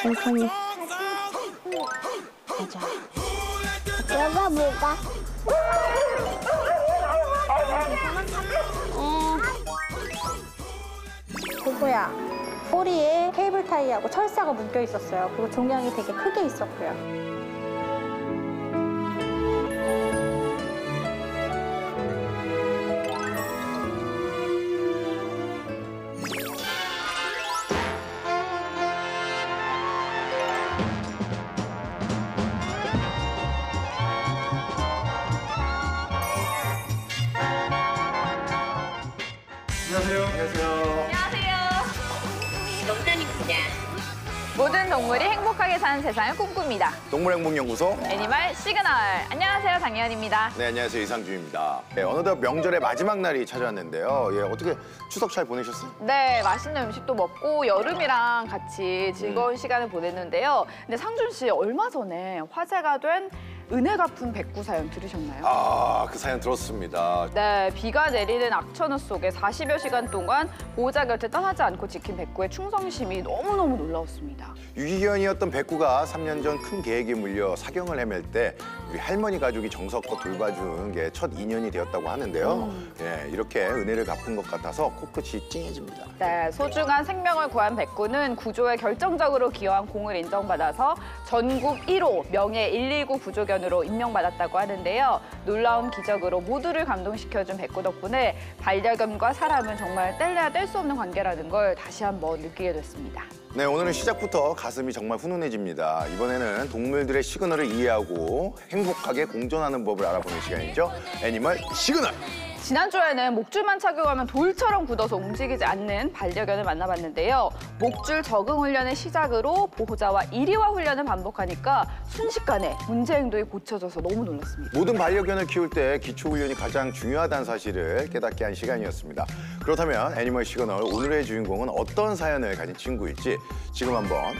천천히. 가자. 여가 뭐가? 보고야. 꼬리에 케이블 타이하고 철사가 묶여 있었어요. 그리고 종양이 되게 크게 있었고요. 안녕하세요. 안녕하세요. 모든 동물이 행복하게 사는 세상을 꿈꿉니다. 동물행복연구소. 애니멀 시그널. 안녕하세요, 장혜연입니다. 네, 안녕하세요. 이상준입니다. 네, 어느덧 명절의 마지막 날이 찾아왔는데요. 예, 어떻게 추석 잘 보내셨어요? 네, 맛있는 음식도 먹고 여름이랑 같이 즐거운 시간을 보냈는데요. 근데 상준 씨 얼마 전에 화제가 된 은혜 갚은 백구 사연 들으셨나요? 아, 그 사연 들었습니다. 네, 비가 내리는 악천후 속에 40여 시간 동안 보호자 곁을 떠나지 않고 지킨 백구의 충성심이 너무너무 놀라웠습니다. 유기견이었던 백구가 3년 전 큰 계획에 물려 사경을 헤맬 때 우리 할머니 가족이 정성껏 돌봐준 게 첫 인연이 되었다고 하는데요. 예, 이렇게 은혜를 갚은 것 같아서 코끝이 찡해집니다. 네, 소중한 생명을 구한 백구는 구조에 결정적으로 기여한 공을 인정받아서 전국 1호 명예 119 구조견으로 임명받았다고 하는데요. 놀라운 기적으로 모두를 감동시켜준 백구 덕분에 반려견과 사람은 정말 뗄래야 뗄 수 없는 관계라는 걸 다시 한번 느끼게 됐습니다. 네, 오늘은 시작부터 가슴이 정말 훈훈해집니다. 이번에는 동물들의 시그널을 이해하고 행복하게 공존하는 법을 알아보는 시간이죠. 애니멀 시그널! 지난주에는 목줄만 착용하면 돌처럼 굳어서 움직이지 않는 반려견을 만나봤는데요. 목줄 적응 훈련의 시작으로 보호자와 1위화 훈련을 반복하니까 순식간에 문제 행동이 고쳐져서 너무 놀랐습니다. 모든 반려견을 키울 때 기초 훈련이 가장 중요하다는 사실을 깨닫게 한 시간이었습니다. 그렇다면 애니멀 시그널 오늘의 주인공은 어떤 사연을 가진 친구일지 지금 한번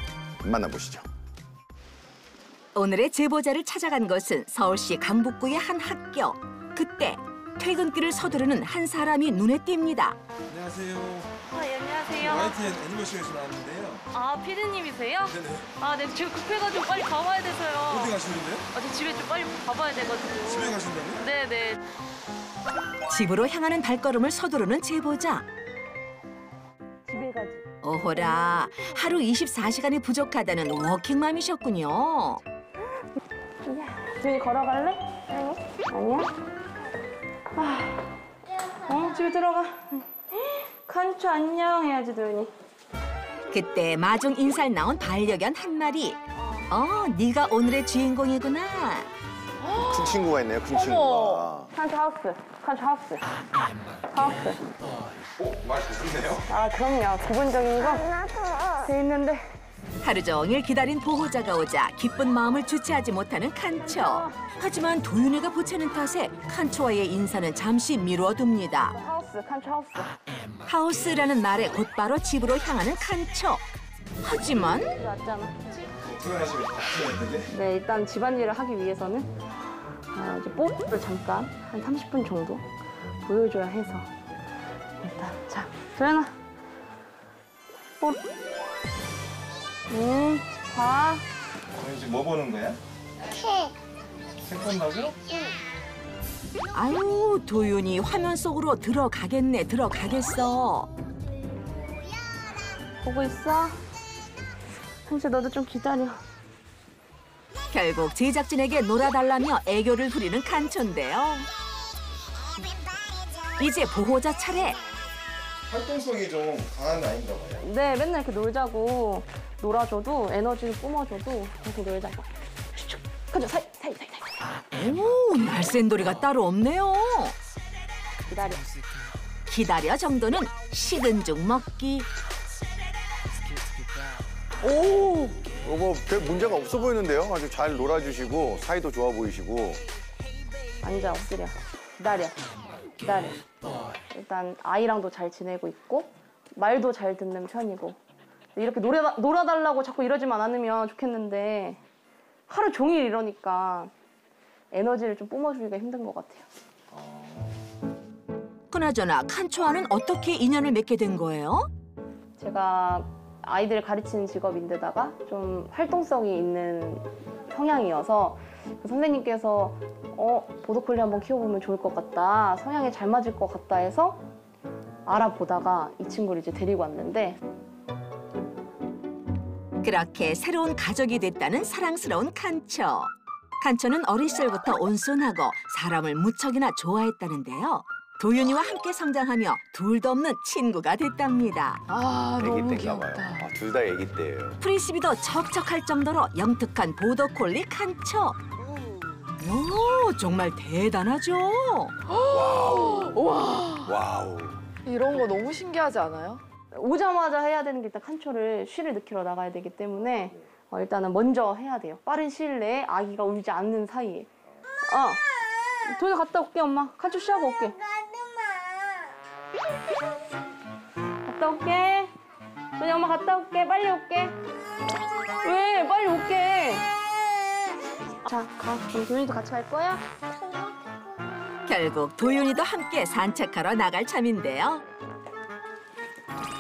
만나보시죠. 오늘의 제보자를 찾아간 것은 서울시 강북구의 한 학교. 그때 퇴근길을 서두르는 한 사람이 눈에 띕니다. 안녕하세요. 네, 안녕하세요. YTN 애니멀쇼에서 나왔는데요. 아, 피디님이세요? 네네. 아, 네, 지금 급해가지고 빨리 가봐야 돼서요. 어디 가시는데요? 아, 저 집에 좀 빨리 가봐야 돼가지고. 집에 가신다고요? 네네. 집으로 향하는 발걸음을 서두르는 제보자. 집에 가지. 오호라, 하루 24시간이 부족하다는 워킹맘이셨군요. 주인이 걸어갈래? 아니야? 집에 들어가. 칸초 안녕 해야지, 도윤이. 그때 마중 인사를 나온 반려견 한 마리. 네가 오늘의 주인공이구나. 큰 친구가 있네요, 큰 친구가. 칸초 하우스. 칸초 하우스. 하우스. 말 좋네요. 아, 그럼요. 기본적인 거 돼 있는데. 하루 종일 기다린 보호자가 오자 기쁜 마음을 주체하지 못하는 칸초. 하지만 도윤이가 보채는 탓에 칸초와의 인사는 잠시 미뤄둡니다. 하우스, 칸초 하우스. 하우스라는 말에 곧바로 집으로 향하는 칸초. 하지만 왔잖아. 퇴근하시면 바쁘는데. 네, 일단 집안일을 하기 위해서는 이제 뽀를 잠깐 한 30분 정도 보여줘야 해서 일단 자, 도연아 뽀. 봐. 오늘 지금 뭐 보는 거야? 책 본다고? 아유, 도윤이 화면 속으로 들어가겠어. 보고 있어. 현수 너도 좀 기다려. 결국 제작진에게 놀아달라며 애교를 부리는 칸초인데요. 이제 보호자 차례. 활동성이 좀 강한 아이인가 봐요. 네, 맨날 이렇게 놀자고 놀아줘도 에너지를 뿜어줘도 계속 놀자고. 슉슉. 가자, 사이. 오, 날쌘돌이가 따로 없네요. 기다려 정도는 식은 죽 먹기. 오! 뭐 별 문제가 없어 보이는데요? 아주 잘 놀아주시고 사이도 좋아 보이시고. 앉아, 엎드려. 기다려. 일단 아이랑도 잘 지내고 있고 말도 잘 듣는 편이고 이렇게 놀아달라고 자꾸 이러지만 않으면 좋겠는데 하루 종일 이러니까 에너지를 좀 뿜어주기가 힘든 것 같아요. 그나저나 칸초와는 어떻게 인연을 맺게 된 거예요? 제가 아이들을 가르치는 직업인데다가 좀 활동성이 있는 성향이어서 그 선생님께서 보더콜리 한번 키워보면 좋을 것 같다, 성향에 잘 맞을 것 같다 해서 알아보다가 이 친구를 이제 데리고 왔는데 그렇게 새로운 가족이 됐다는 사랑스러운 칸초. 칸초는 어린 시절부터 온순하고 사람을 무척이나 좋아했다는데요. 도윤이와 함께 성장하며 둘도 없는 친구가 됐답니다. 아, 애기 너무 때인가 봐요. 귀엽다. 둘 다 애기 때예요. 프리시비도 척척할 정도로 영특한 보더콜리 칸초. 오, 정말 대단하죠? 와우. 이런 거 너무 신기하지 않아요? 오자마자 해야 되는 게 일단 칸초를 쉬를 느끼러 나가야 되기 때문에 일단은 먼저 해야 돼요. 빠른 시일 내에 아기가 울지 않는 사이에. 도윤아 갔다 올게 엄마. 칸초 쉬하고 올게. 갔다 올게. 도윤이 엄마 갔다 올게. 빨리 올게. 왜? 빨리 올게. 자, 가. 그럼 도윤이도 같이 갈 거야? 결국 도윤이도 함께 산책하러 나갈 참인데요.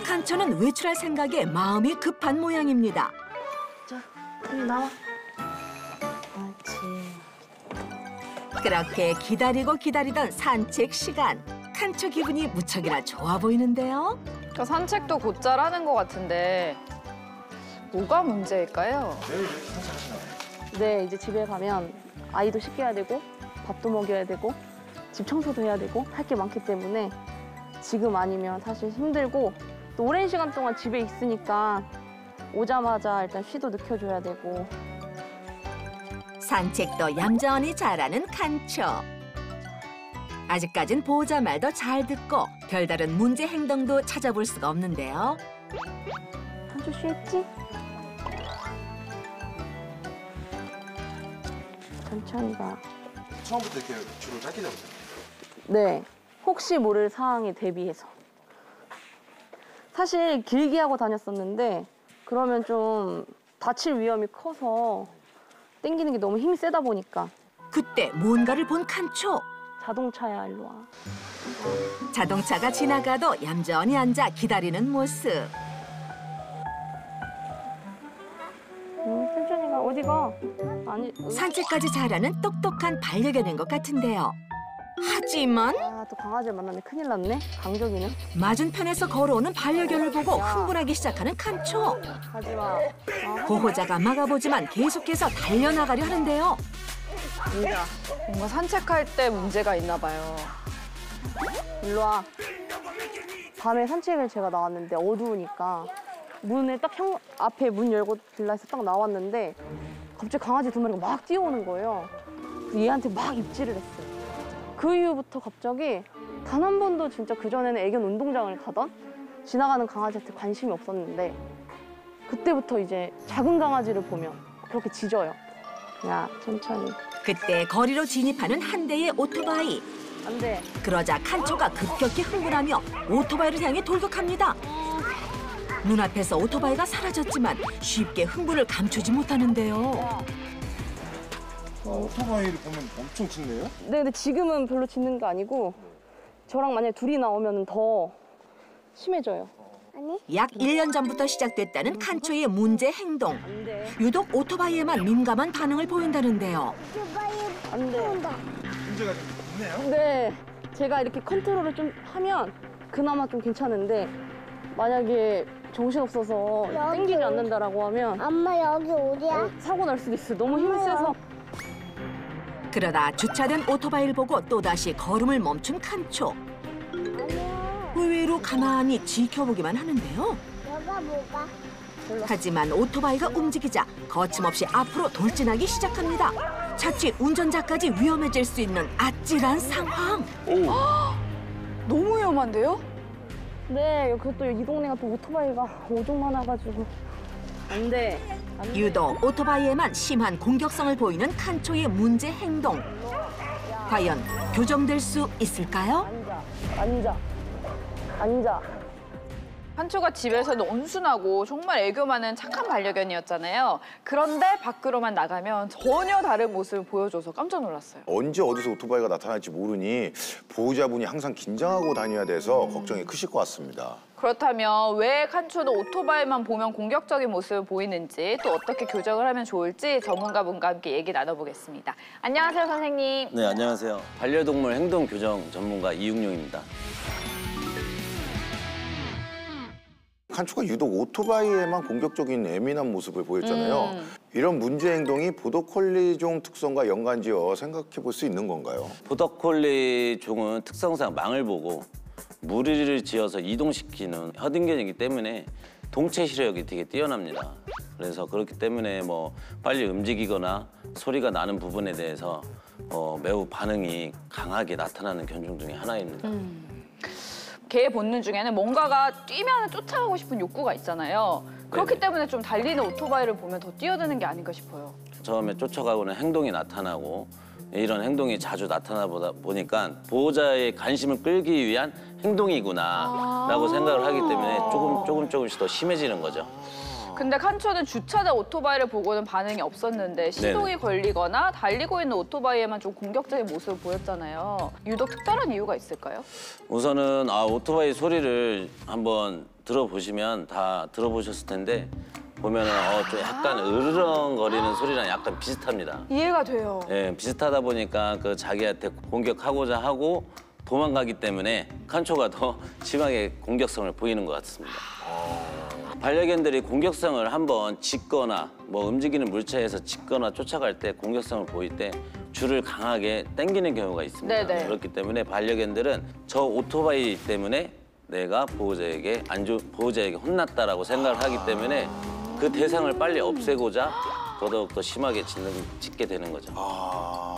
칸초는 외출할 생각에 마음이 급한 모양입니다. 자, 도윤이 나와. 옳지. 그렇게 기다리고 기다리던 산책 시간. 칸초 기분이 무척이나 좋아 보이는데요. 그 산책도 곧잘 하는 것 같은데 뭐가 문제일까요? 내일 산책하시나요? 네, 이제 집에 가면 아이도 씻겨야 되고 밥도 먹여야 되고 집 청소도 해야 되고 할 게 많기 때문에 지금 아니면 사실 힘들고 또 오랜 시간 동안 집에 있으니까 오자마자 일단 쉬도 느껴줘야 되고. 산책도 얌전히 잘하는 칸초. 아직까진 보호자 말도 잘 듣고 별다른 문제 행동도 찾아볼 수가 없는데요. 한주 쉬었지? 천천히 가. 처음부터 이렇게 줄을 짧게 잡으세요. 네, 혹시 모를 상황에 대비해서. 사실 길게 하고 다녔었는데 그러면 좀 다칠 위험이 커서 당기는 게 너무 힘이 세다 보니까. 그때 뭔가를 본 칸초. 자동차야, 일로 와. 자동차가 지나가도 얌전히 앉아 기다리는 모습. 천천히 가. 어디 가? 아니, 산책까지 잘하는 똑똑한 반려견인 것 같은데요. 하지만 또 강아지를 만났네. 큰일 났네. 강적이는. 맞은편에서 걸어오는 반려견을 보고 흥분하기 시작하는 칸초. 하지 마. 보호자가 막아보지만 계속해서 달려나가려 하는데요. 앉아. 뭔가 산책할 때 문제가 있나 봐요. 일로 와. 밤에 산책을 제가 나왔는데 어두우니까 문에 딱 앞에 문 열고 빌라에서 딱 나왔는데 갑자기 강아지 두 마리가 막 뛰어오는 거예요. 그래서 얘한테 막 입질을 했어요. 그 이후부터 갑자기 단 한 번도 진짜 그전에는 애견 운동장을 가던 지나가는 강아지한테 관심이 없었는데 그때부터 이제 작은 강아지를 보면 그렇게 짖어요. 야, 천천히. 그때 거리로 진입하는 한 대의 오토바이. 안 돼. 그러자 칸초가 급격히 흥분하며 오토바이를 향해 돌격합니다. 눈앞에서 오토바이가 사라졌지만 쉽게 흥분을 감추지 못하는데요. 오토바이를 보면 엄청 짖네요? 네, 근데 지금은 별로 짖는 게 아니고 저랑 만약에 둘이 나오면 더 심해져요. 약 1년 전부터 시작됐다는 칸초의 문제 행동. 안 돼. 유독 오토바이에만 민감한 반응을 보인다는데요. 안 돼. 문제가 좀 있네요? 네, 제가 이렇게 컨트롤을 좀 하면 그나마 좀 괜찮은데 만약에 정신없어서 여기. 땡기지 않는다라고 하면 엄마 여기 어디야? 사고 날 수도 있어요. 너무 힘이 세서. 그러다 주차된 오토바이를 보고 또다시 걸음을 멈춘 칸초. 아니야. 의외로 가만히 지켜보기만 하는데요. 여가 뭐가? 하지만 오토바이가 움직이자 거침없이 앞으로 돌진하기 시작합니다. 자칫 운전자까지 위험해질 수 있는 아찔한 상황. 너무 위험한데요? 네, 그것도 이 동네가 또 오토바이가 오종 많아가지고 안 돼. 안 돼. 유독 오토바이에만 심한 공격성을 보이는 칸초의 문제 행동. 과연 교정될 수 있을까요? 앉아, 앉아, 앉아. 칸초가 집에서는 온순하고 정말 애교 많은 착한 반려견이었잖아요. 그런데 밖으로만 나가면 전혀 다른 모습을 보여줘서 깜짝 놀랐어요. 언제 어디서 오토바이가 나타날지 모르니 보호자분이 항상 긴장하고 다녀야 돼서 걱정이 크실 것 같습니다. 그렇다면 왜 칸초는 오토바이만 보면 공격적인 모습을 보이는지 또 어떻게 교정을 하면 좋을지 전문가분과 함께 얘기 나눠보겠습니다. 안녕하세요, 선생님. 네, 안녕하세요. 반려동물 행동 교정 전문가 이육룡입니다. 칸초가 유독 오토바이에만 공격적인 예민한 모습을 보였잖아요. 이런 문제 행동이 보더콜리종 특성과 연관지어 생각해 볼 수 있는 건가요? 보더콜리 종은 특성상 망을 보고 무리를 지어서 이동시키는 허등견이기 때문에 동체 시력이 되게 뛰어납니다. 그래서 그렇기 때문에 뭐 빨리 움직이거나 소리가 나는 부분에 대해서 매우 반응이 강하게 나타나는 견종 중에 하나입니다. 개의 본능 중에는 뭔가가 뛰면 쫓아가고 싶은 욕구가 있잖아요. 그렇기 네네. 때문에 좀 달리는 오토바이를 보면 더 뛰어드는 게 아닌가 싶어요. 처음에 쫓아가고는 행동이 나타나고 이런 행동이 자주 나타나다 보니까 보호자의 관심을 끌기 위한 행동이구나라고 생각을 하기 때문에 조금씩 더 심해지는 거죠. 근데 칸초는 주차된 오토바이를 보고는 반응이 없었는데 시동이 네네. 걸리거나 달리고 있는 오토바이에만 좀 공격적인 모습을 보였잖아요. 유독 특별한 이유가 있을까요? 우선은 오토바이 소리를 한번 들어보시면 다 들어보셨을 텐데 보면은 좀 약간 으르렁거리는 소리랑 약간 비슷합니다. 이해가 돼요. 예, 비슷하다 보니까 그 자기한테 공격하고자 하고 도망가기 때문에 칸초가 더 심하게 공격성을 보이는 것 같습니다. 반려견들이 공격성을 한번 짖거나 뭐 움직이는 물체에서 짖거나 쫓아갈 때 공격성을 보일 때 줄을 강하게 당기는 경우가 있습니다. 네네. 그렇기 때문에 반려견들은 저 오토바이 때문에 내가 보호자에게 보호자에게 혼났다라고 생각을 하기 때문에 그 대상을 빨리 없애고자 더더욱 심하게 짖게 되는 거죠.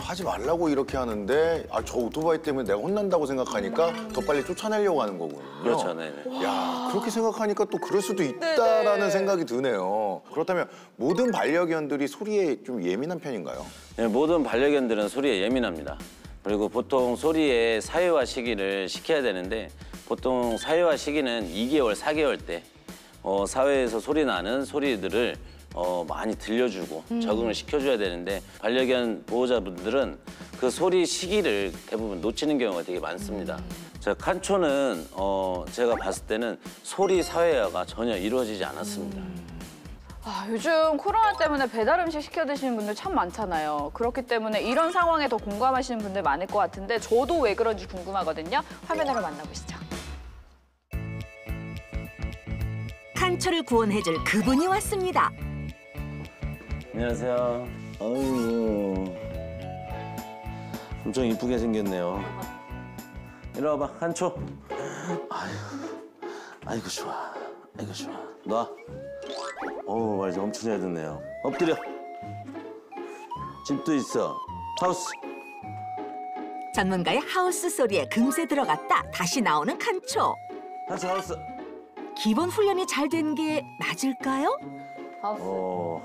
하지 말라고 이렇게 하는데 저 오토바이 때문에 내가 혼난다고 생각하니까 더 빨리 쫓아내려고 하는 거군요. 그렇죠, 네네. 야, 그렇게 생각하니까 또 그럴 수도 있다라는 생각이 드네요. 그렇다면 모든 반려견들이 소리에 좀 예민한 편인가요? 네, 모든 반려견들은 소리에 예민합니다. 그리고 보통 소리의 사회화 시기를 시켜야 되는데 보통 사회화 시기는 2개월, 4개월 때 사회에서 소리 나는 소리들을 많이 들려주고 적응을 시켜줘야 되는데 반려견 보호자분들은 그 소리 시기를 대부분 놓치는 경우가 되게 많습니다. 제가 칸초는 제가 봤을 때는 소리 사회화가 전혀 이루어지지 않았습니다. 요즘 코로나 때문에 배달 음식 시켜 드시는 분들 참 많잖아요. 그렇기 때문에 이런 상황에 더 공감하시는 분들 많을 것 같은데 저도 왜 그런지 궁금하거든요. 화면으로 만나보시죠. 칸초를 구원해줄 그분이 왔습니다. 안녕하세요. 아이고, 엄청 이쁘게 생겼네요. 이리 와봐, 칸초. 아이고 좋아, 아이고 좋아. 놔. 말 좀 엄청 잘 듣네요. 엎드려. 집도 있어. 하우스. 전문가의 하우스 소리에 금세 들어갔다 다시 나오는 칸초. 칸초 하우스. 기본 훈련이 잘 된 게 맞을까요? 하우스.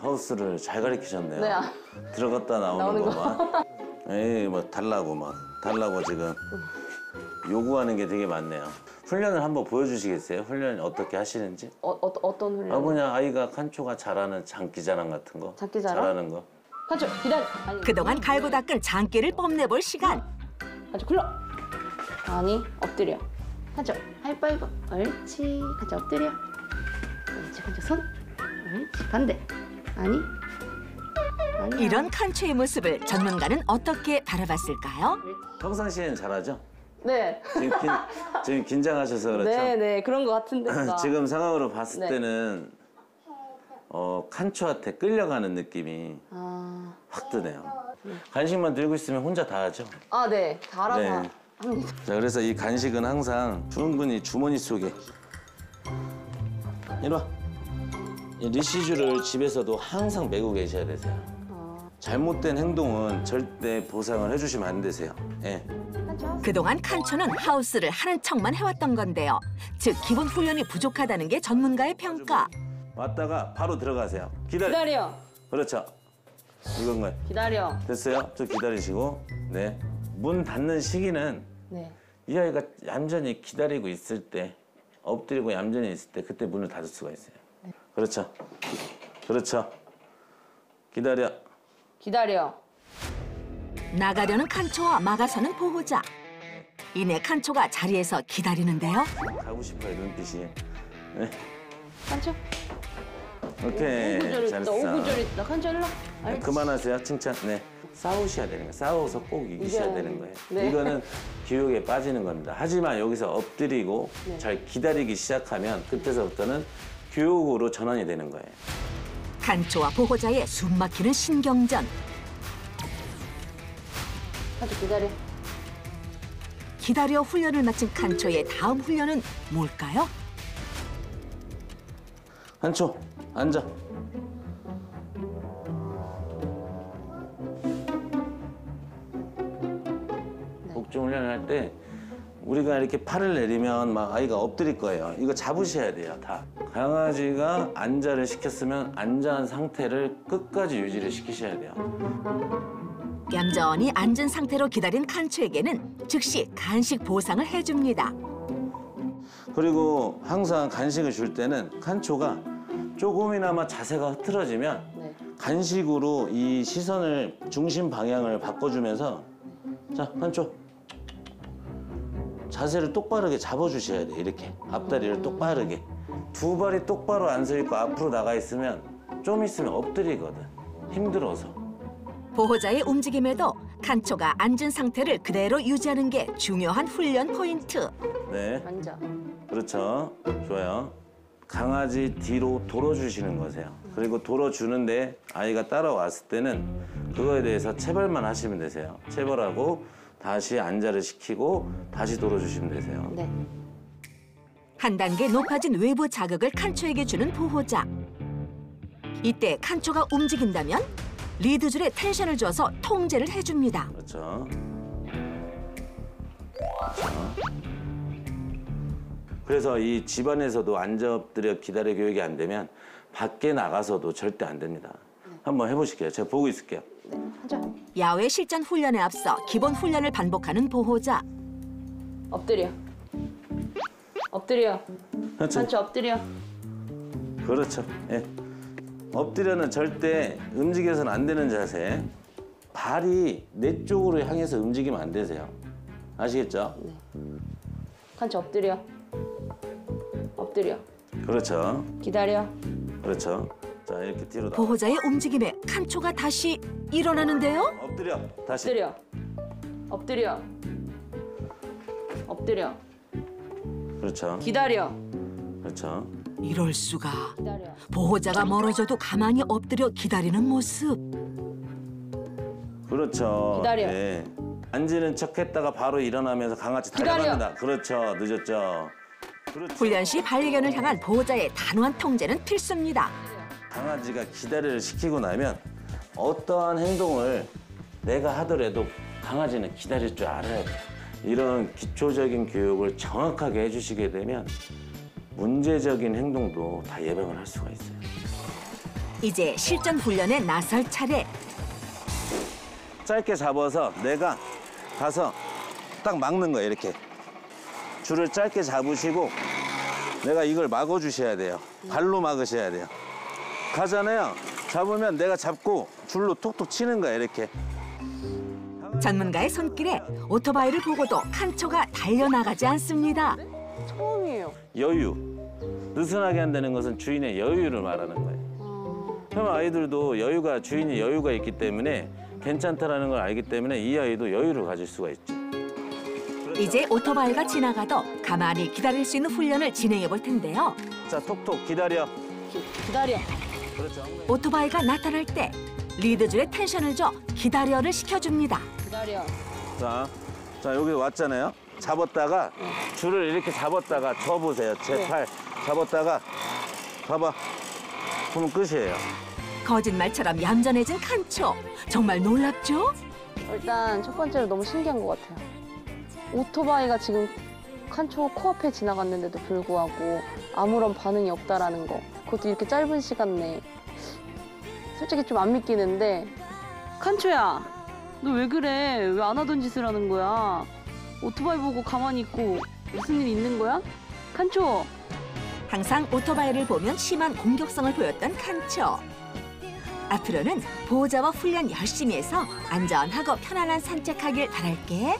하우스를 잘 가르치셨네요. 네. 들어갔다 나오는 나오는 것만. 에이, 달라고 지금 요구하는 게 되게 많네요. 훈련을 한번 보여주시겠어요? 훈련 어떻게 하시는지? 어떤 훈련? 그냥 아이가 칸초가 잘하는 장기자랑 같은 거. 장기자랑? 잘하는 거. 칸초 기다려. 그동안 갈고 닦은 장기를 뽐내볼 시간. 칸초 굴러. 아니 엎드려. 칸초 하이파이브. 옳지. 칸초 엎드려. 옳지. 칸초 손. 옳지. 반대. 아니. 아니야. 이런 칸초의 모습을 전문가는 어떻게 바라봤을까요? 평상시에는 잘하죠? 네. 지금 긴장하셔서 그렇죠? 네 그런 것 같은데. 지금 상황으로 봤을 네. 때는 칸초한테 끌려가는 느낌이 아, 확 드네요. 간식만 들고 있으면 혼자 다 하죠? 네. 다 알아서 네. 합니다. 자, 그래서 이 간식은 항상 충분히 주머니 속에. 이리 와. 이 리시주를 집에서도 항상 메고 계셔야 되세요. 잘못된 행동은 절대 보상을 해주시면 안 되세요. 예. 그동안 칸초는 하우스를 하는 척만 해왔던 건데요. 즉 기본 훈련이 부족하다는 게 전문가의 평가. 왔다가 바로 들어가세요. 기다려. 그렇죠. 이건가요? 기다려. 됐어요? 좀 기다리시고. 네. 문 닫는 시기는 네. 이 아이가 얌전히 기다리고 있을 때 엎드리고 얌전히 있을 때 그때 문을 닫을 수가 있어요. 그렇죠. 그렇죠. 기다려. 기다려. 나가려는 칸초와 막아서는 보호자. 이내 칸초가 자리에서 기다리는데요. 가고 싶어요, 눈빛이. 네. 칸초. 오케이. 잘했어. 오구절있다. 칸초 일로. 네, 그만하세요, 칭찬. 네. 싸우셔야 되는 거예요. 싸워서 꼭 이기셔야 이겨야 되는 거예요. 네. 이거는 교육에 빠지는 겁니다. 하지만 여기서 엎드리고 네. 잘 기다리기 시작하면 그때서부터는 교육으로 전환이 되는 거예요. 칸초와 보호자의 숨막히는 신경전. 칸초 기다려. 기다려 훈련을 마친 칸초의 다음 훈련은 뭘까요? 한초 앉아. 복종 훈련을 할 때 우리가 이렇게 팔을 내리면 막 아이가 엎드릴 거예요. 이거 잡으셔야 돼요, 다. 강아지가 안자를 시켰으면 안자한 상태를 끝까지 유지를 시키셔야 돼요. 얌전히 앉은 상태로 기다린 칸초에게는 즉시 간식 보상을 해줍니다. 그리고 항상 간식을 줄 때는 칸초가 조금이나마 자세가 흐트러지면 네. 간식으로 이 시선을 중심 방향을 바꿔주면서 자, 칸초 자세를 똑바르게 잡아주셔야 돼. 이렇게 앞다리를 똑바르게. 두 발이 똑바로 안 서 있고 앞으로 나가 있으면 좀 있으면 엎드리거든. 힘들어서. 보호자의 움직임에도 칸초가 앉은 상태를 그대로 유지하는 게 중요한 훈련 포인트. 네, 앉아. 그렇죠. 좋아요. 강아지 뒤로 돌아주시는 거세요. 그리고 돌아주는데 아이가 따라왔을 때는 그거에 대해서 체벌만 하시면 되세요. 체벌하고 다시 안자를 시키고 다시 돌아주시면 되세요. 네. 한 단계 높아진 외부 자극을 칸초에게 주는 보호자. 이때 칸초가 움직인다면 리드줄에 텐션을 줘서 통제를 해줍니다. 그렇죠. 그렇죠. 그래서 이 집안에서도 앉아 엎드려 기다려 교육이 안 되면 밖에 나가서도 절대 안 됩니다. 한번 해보실게요. 제가 보고 있을게요. 앉아. 야외 실전 훈련에 앞서 기본 훈련을 반복하는 보호자. 엎드려. 엎드려. 그렇죠. 칸초 엎드려. 그렇죠. 예. 엎드려는 절대 움직여서는 안 되는 자세. 발이 내 쪽으로 향해서 움직이면 안 되세요. 아시겠죠? 칸초 엎드려. 엎드려. 그렇죠. 기다려. 그렇죠. 자, 이렇게 뒤로 나와. 보호자의 움직임에 칸초가 다시 일어나는데요. 엎드려. 다시. 엎드려. 엎드려. 엎드려. 그렇죠. 기다려. 그렇죠. 이럴 수가. 기다려. 보호자가 멀어져도 가만히 엎드려 기다리는 모습. 그렇죠. 기다려. 네. 앉는 척했다가 바로 일어나면서 강아지 기다려. 달려갑니다. 그렇죠. 늦었죠. 그렇죠. 훈련 시 반려견을 향한 보호자의 단호한 통제는 필수입니다. 강아지가 기다려를 시키고 나면 어떠한 행동을 내가 하더라도 강아지는 기다릴 줄 알아야 돼요. 이런 기초적인 교육을 정확하게 해주시게 되면 문제적인 행동도 다 예방을 할 수가 있어요. 이제 실전 훈련에 나설 차례. 짧게 잡아서 내가 가서 딱 막는 거예요, 이렇게. 줄을 짧게 잡으시고 내가 이걸 막아주셔야 돼요. 발로 막으셔야 돼요. 가잖아요. 잡으면 내가 잡고 줄로 톡톡 치는 거예요, 이렇게. 전문가의 손길에 오토바이를 보고도 칸초가 달려나가지 않습니다. 처음이에요. 여유. 느슨하게 한다는 것은 주인의 여유를 말하는 거예요. 그러면 아이들도 여유가, 주인이 여유가 있기 때문에 괜찮다라는 걸 알기 때문에 이 아이도 여유를 가질 수가 있죠. 이제 오토바이가 지나가도 가만히 기다릴 수 있는 훈련을 진행해 볼 텐데요. 자, 톡톡 기다려. 기다려. 그렇죠. 오토바이가 나타날 때 리드줄에 텐션을 줘 기다려를 시켜줍니다. 기다려. 자, 여기 왔잖아요. 잡았다가 줄을 이렇게 잡았다가 줘보세요. 제 팔 잡았다가 봐봐. 그러면 끝이에요. 거짓말처럼 얌전해진 칸초. 정말 놀랍죠? 일단 첫 번째로 너무 신기한 것 같아요. 오토바이가 지금 칸초 코앞에 지나갔는데도 불구하고 아무런 반응이 없다라는 거. 그것도 이렇게 짧은 시간 내에. 솔직히 좀 안 믿기는데 칸초야, 너 왜 그래? 왜 안 하던 짓을 하는 거야? 오토바이 보고 가만히 있고 무슨 일 있는 거야? 칸초. 항상 오토바이를 보면 심한 공격성을 보였던 칸초. 앞으로는 보호자와 훈련 열심히 해서 안전하고 편안한 산책하길 바랄게.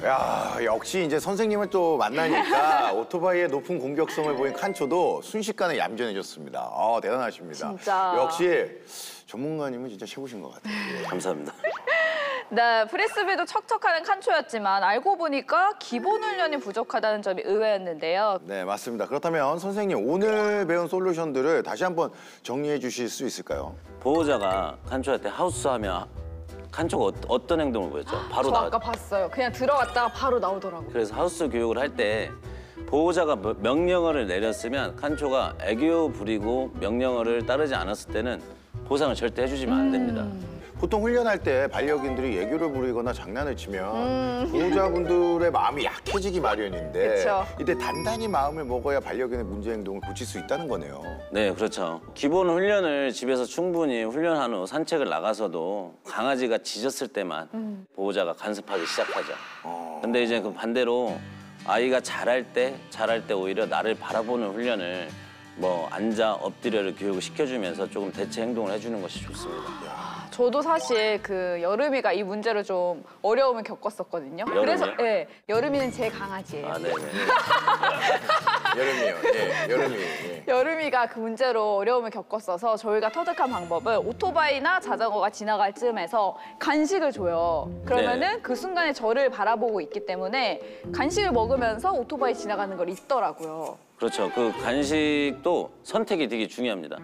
야, 역시 이제 선생님을 또 만나니까 오토바이의 높은 공격성을 보인 칸초도 순식간에 얌전해졌습니다. 아, 대단하십니다. 진짜. 역시 전문가님은 진짜 최고신 것 같아요. 감사합니다. 네, 프리스비도 척척하는 칸초였지만 알고 보니까 기본 훈련이 부족하다는 점이 의외였는데요. 네, 맞습니다. 그렇다면 선생님 오늘 배운 솔루션들을 다시 한번 정리해 주실 수 있을까요? 보호자가 칸초한테 하우스하면 칸초가 어떤 행동을 보였죠? 바로 저 아까 나왔죠. 봤어요. 그냥 들어갔다가 바로 나오더라고요. 그래서 하우스 교육을 할 때 보호자가 명령어를 내렸으면 칸초가 애교 부리고 명령어를 따르지 않았을 때는 보상을 절대 해주시면 안 됩니다. 보통 훈련할 때 반려견들이 애교를 부리거나 장난을 치면 보호자분들의 마음이 약해지기 마련인데 그쵸. 이때 단단히 마음을 먹어야 반려견의 문제 행동을 고칠 수 있다는 거네요. 네, 그렇죠. 기본 훈련을 집에서 충분히 훈련한 후 산책을 나가서도 강아지가 짖었을 때만 보호자가 간섭하기 시작하죠. 근데 이제 그 반대로 아이가 잘할 때 오히려 나를 바라보는 훈련을 뭐 앉아 엎드려를 교육을 시켜주면서 조금 대체 행동을 해주는 것이 좋습니다. 저도 사실 그 여름이가 이 문제로 좀 어려움을 겪었었거든요. 여름이요? 그래서 네, 여름이는 제 강아지예요. 아, 네네. 여름이요. 예, 여름이. 예. 여름이가 그 문제로 어려움을 겪었어서 저희가 터득한 방법은 오토바이나 자전거가 지나갈 즈음에서 간식을 줘요. 그러면은 네. 그 순간에 저를 바라보고 있기 때문에 간식을 먹으면서 오토바이 지나가는 걸 잊더라고요. 그렇죠. 그 간식도 선택이 되게 중요합니다.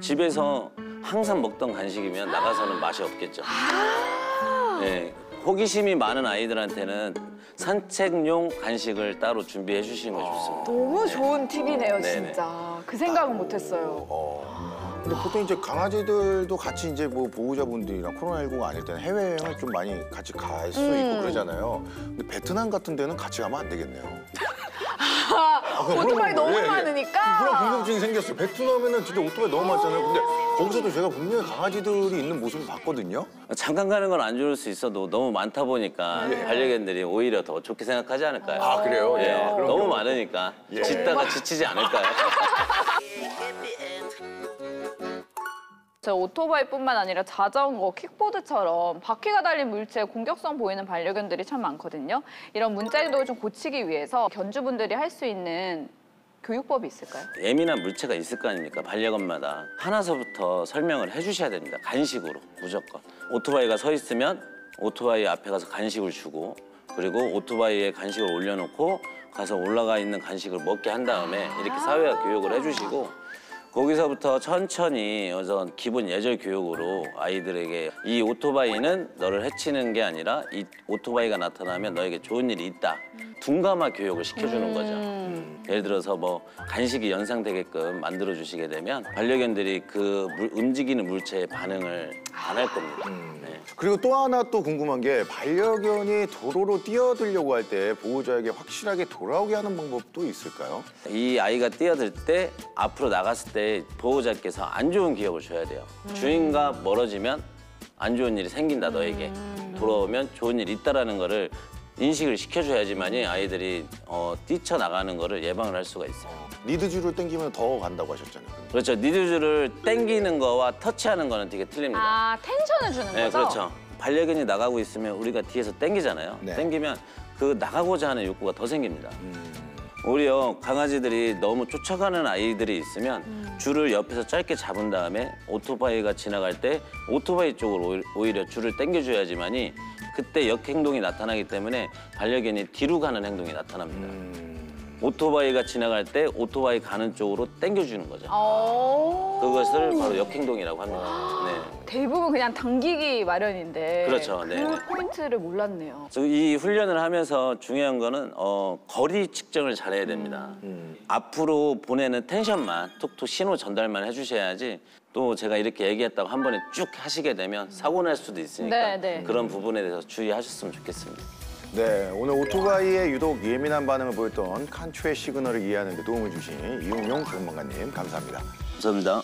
집에서 항상 먹던 간식이면 나가서는 맛이 없겠죠. 네, 호기심이 많은 아이들한테는 산책용 간식을 따로 준비해 주시는 게 좋습니다. 너무 좋은 팁이네요, 네네. 진짜. 그 생각은 못했어요. 근데 보통 이제 강아지들도 같이 이제 뭐 보호자분들이랑 코로나19가 아닐 때는 해외여행을 좀 많이 같이 갈 수 있고 그러잖아요. 근데 베트남 같은 데는 같이 가면 안 되겠네요. 오토바이 너무 예, 예. 많으니까. 그런 궁금증이 생겼어요. 베트남에는 진짜 오토바이 너무 많잖아요. 근데 거기서도 제가 분명히 강아지들이 있는 모습을 봤거든요. 잠깐 가는 건 안 좋을 수 있어도 너무 많다 보니까 반려견들이 오히려 더 좋게 생각하지 않을까요? 아, 그래요? 예, 그런 너무 경우. 많으니까 예. 짖다가 지치지 않을까요? 저 오토바이뿐만 아니라 자전거, 킥보드처럼 바퀴가 달린 물체에 공격성 보이는 반려견들이 참 많거든요. 이런 문제 행동을 좀 고치기 위해서 견주분들이 할 수 있는 교육법이 있을까요? 예민한 물체가 있을 거 아닙니까? 반려견마다 하나서부터 설명을 해주셔야 됩니다. 간식으로 무조건. 오토바이가 서 있으면 오토바이 앞에 가서 간식을 주고 그리고 오토바이에 간식을 올려놓고 가서 올라가 있는 간식을 먹게 한 다음에 이렇게 사회화 교육을 해주시고 거기서부터 천천히 어떤 기본 예절 교육으로 아이들에게 이 오토바이는 너를 해치는 게 아니라 이 오토바이가 나타나면 너에게 좋은 일이 있다. 둔감화 교육을 시켜주는 거죠. 예를 들어서 뭐 간식이 연상되게끔 만들어주시게 되면 반려견들이 그 움직이는 물체에 반응을 안 할 겁니다. 네. 그리고 또 하나 또 궁금한 게 반려견이 도로로 뛰어들려고 할 때 보호자에게 확실하게 돌아오게 하는 방법도 있을까요? 이 아이가 뛰어들 때 앞으로 나갔을 때 보호자께서 안 좋은 기억을 줘야 돼요. 주인과 멀어지면 안 좋은 일이 생긴다 너에게. 돌아오면 좋은 일이 있다라는 거를 인식을 시켜줘야지만이 아이들이 뛰쳐나가는 거를 예방을 할 수가 있어요. 리드줄을 당기면 더 간다고 하셨잖아요. 그렇죠. 니드줄을 당기는 거와 터치하는 거는 되게 틀립니다. 아, 텐션을 주는 네, 거죠? 그렇죠. 반려견이 나가고 있으면 우리가 뒤에서 당기잖아요. 네. 당기면 그 나가고자 하는 욕구가 더 생깁니다. 오히려 강아지들이 너무 쫓아가는 아이들이 있으면 줄을 옆에서 짧게 잡은 다음에 오토바이가 지나갈 때 오토바이 쪽으로 오히려 줄을 당겨줘야지만이 그때 역행동이 나타나기 때문에 반려견이 뒤로 가는 행동이 나타납니다. 오토바이가 지나갈 때 오토바이 가는 쪽으로 당겨주는 거죠. 그것을 바로 역행동이라고 합니다. 네. 대부분 그냥 당기기 마련인데 그렇죠, 그 네네. 포인트를 몰랐네요. 그래서 이 훈련을 하면서 중요한 거는 거리 측정을 잘해야 됩니다. 앞으로 보내는 텐션만 톡톡 신호 전달만 해주셔야지 또 제가 이렇게 얘기했다고 한 번에 쭉 하시게 되면 사고 날 수도 있으니까 네, 네. 그런 부분에 대해서 주의하셨으면 좋겠습니다. 네, 오늘 오토바이에 유독 예민한 반응을 보였던 칸초의 시그널을 이해하는 데 도움을 주신 이웅용 전문가님 감사합니다. 감사합니다.